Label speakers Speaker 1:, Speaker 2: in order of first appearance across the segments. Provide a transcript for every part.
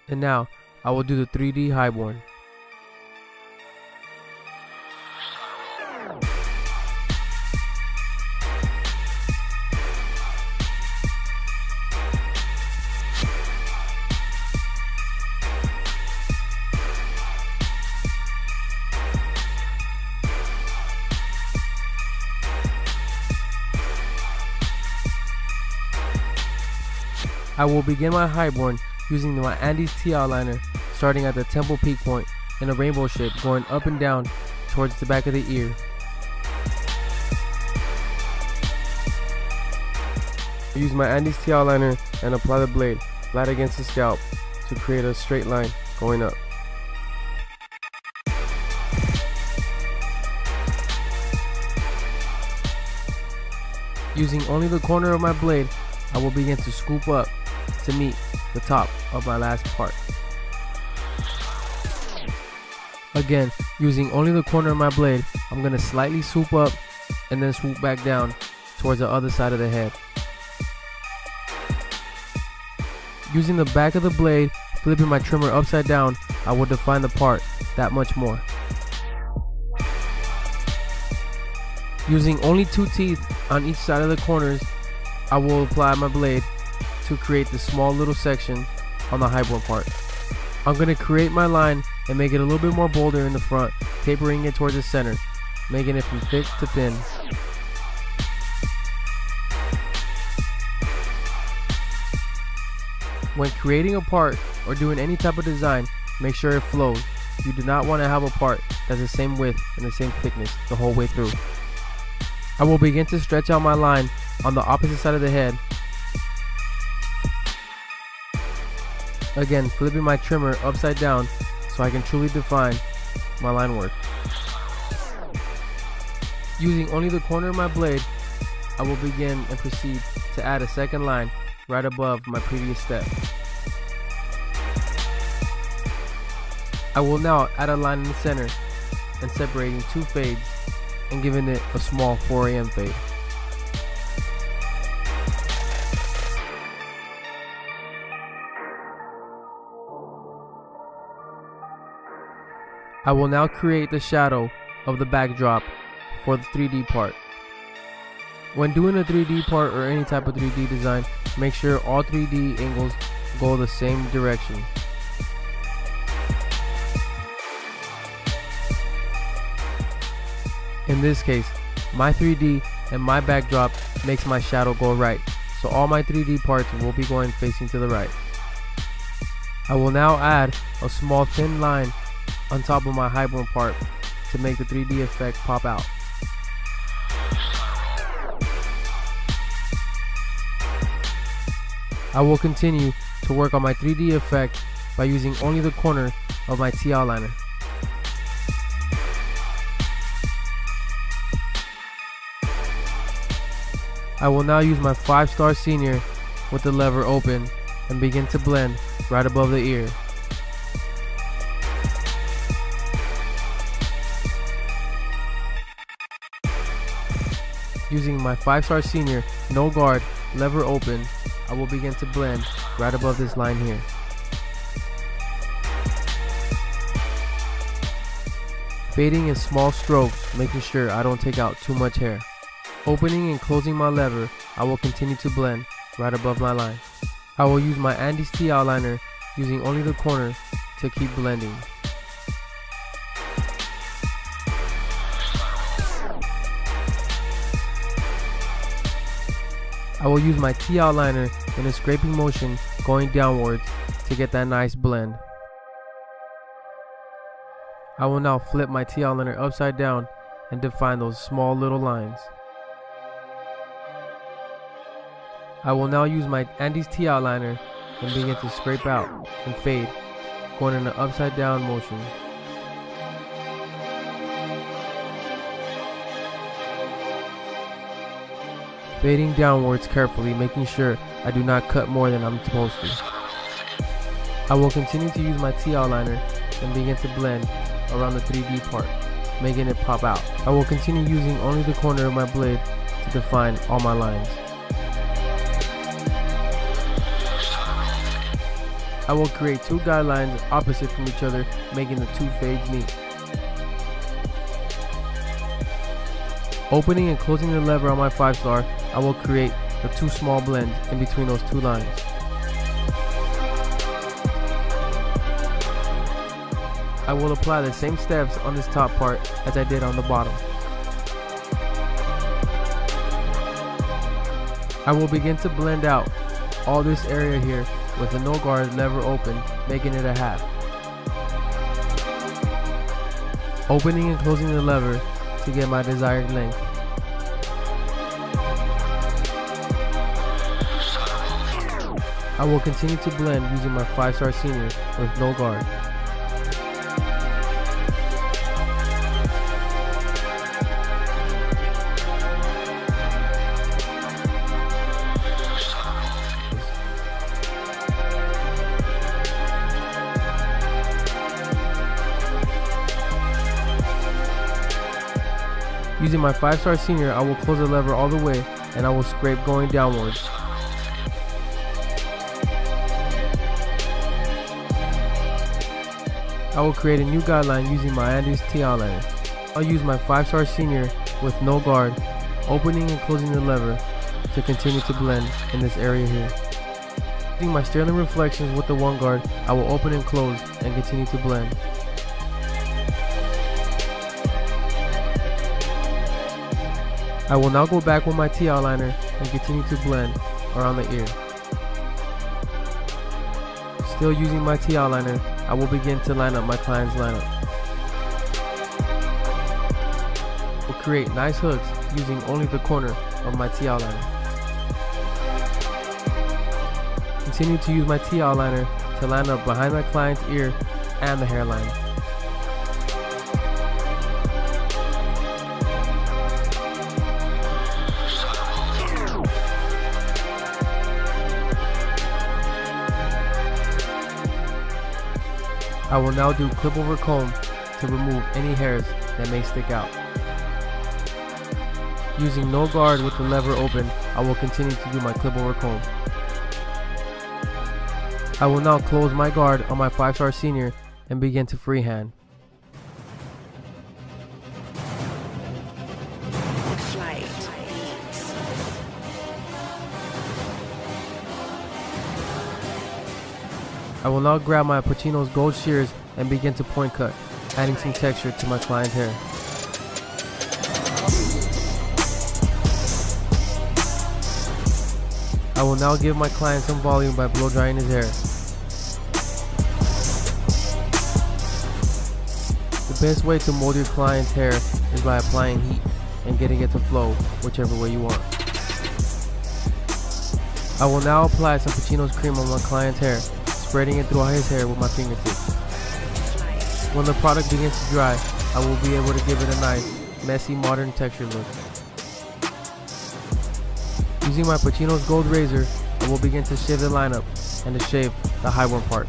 Speaker 1: And now, I will do the 3D highborn. I will begin my highborn using my Andes T outliner, starting at the temple peak point in a rainbow shape going up and down towards the back of the ear. I use my Andes T outliner and apply the blade flat against the scalp to create a straight line going up. Using only the corner of my blade, I will begin to scoop up to meet the top of my last part. Again, using only the corner of my blade, I'm going to slightly swoop up and then swoop back down towards the other side of the head. Using the back of the blade, flipping my trimmer upside down, I will define the part that much more. Using only 2 teeth on each side of the corners, I will apply my blade to create this small little section on the highborn part. I'm going to create my line and make it a little bit more bolder in the front, tapering it towards the center, making it from thick to thin. When creating a part or doing any type of design, make sure it flows. You do not want to have a part that's the same width and the same thickness the whole way through. I will begin to stretch out my line on the opposite side of the head. Again, flipping my trimmer upside down so I can truly define my line work. Using only the corner of my blade, I will begin and proceed to add a second line right above my previous step. I will now add a line in the center and separating 2 fades and giving it a small 4 AM fade. I will now create the shadow of the backdrop for the 3D part. When doing a 3D part or any type of 3D design, make sure all 3D angles go the same direction. In this case, my 3D and my backdrop makes my shadow go right, so all my 3D parts will be going facing to the right. I will now add a small thin line on top of my highborn part to make the 3D effect pop out. I will continue to work on my 3D effect by using only the corner of my T outliner. I will now use my 5-star senior with the lever open and begin to blend right above the ear. Using my 5-star senior, no guard, lever open, I will begin to blend right above this line here. Fading in small strokes, making sure I don't take out too much hair. Opening and closing my lever, I will continue to blend right above my line. I will use my Andes T outliner, using only the corner to keep blending. I will use my T outliner in a scraping motion going downwards to get that nice blend. I will now flip my T outliner upside down and define those small little lines. I will now use my Andes T outliner and begin to scrape out and fade, going in an upside down motion. Fading downwards carefully, making sure I do not cut more than I'm supposed to. I will continue to use my T outliner and begin to blend around the 3D part, making it pop out. I will continue using only the corner of my blade to define all my lines. I will create two guidelines opposite from each other, making the two fades meet. Opening and closing the lever on my 5-star, I will create the two small blends in between those two lines. I will apply the same steps on this top part as I did on the bottom. I will begin to blend out all this area here with the no guard lever open, making it a half. Opening and closing the lever to get my desired length. I will continue to blend using my 5-star senior with no guard. Using my 5-star senior, I will close the lever all the way and I will scrape going downwards. I will create a new guideline using my Andes T outliner. I'll use my 5-star senior with no guard, opening and closing the lever to continue to blend in this area here. Using my Sterling reflections with the 1 guard, I will open and close and continue to blend. I will now go back with my T outliner and continue to blend around the ear. Still using my T outliner, I will begin to line up my client's lineup. We'll create nice hooks using only the corner of my T outliner. Continue to use my T outliner to line up behind my client's ear and the hairline. I will now do clip over comb to remove any hairs that may stick out. Using no guard with the lever open, I will continue to do my clip over comb. I will now close my guard on my 5-star senior and begin to freehand. I will now grab my Pacino's gold shears and begin to point cut, adding some texture to my client's hair. I will now give my client some volume by blow drying his hair. The best way to mold your client's hair is by applying heat and getting it to flow whichever way you want. I will now apply some Pacino's cream on my client's hair, spreading it throughout his hair with my fingertips. When the product begins to dry, I will be able to give it a nice, messy, modern texture look. Using my Pacino's gold razor, I will begin to shave the lineup and to shave the highborn part.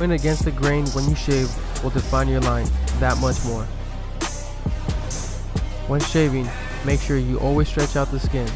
Speaker 1: Going against the grain when you shave will define your line that much more. When shaving, make sure you always stretch out the skin.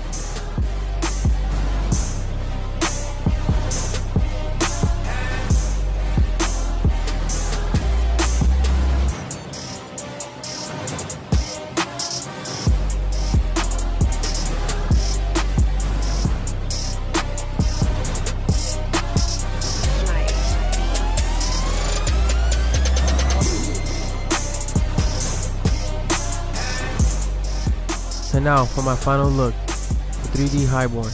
Speaker 1: And now for my final look, the 3D highborn.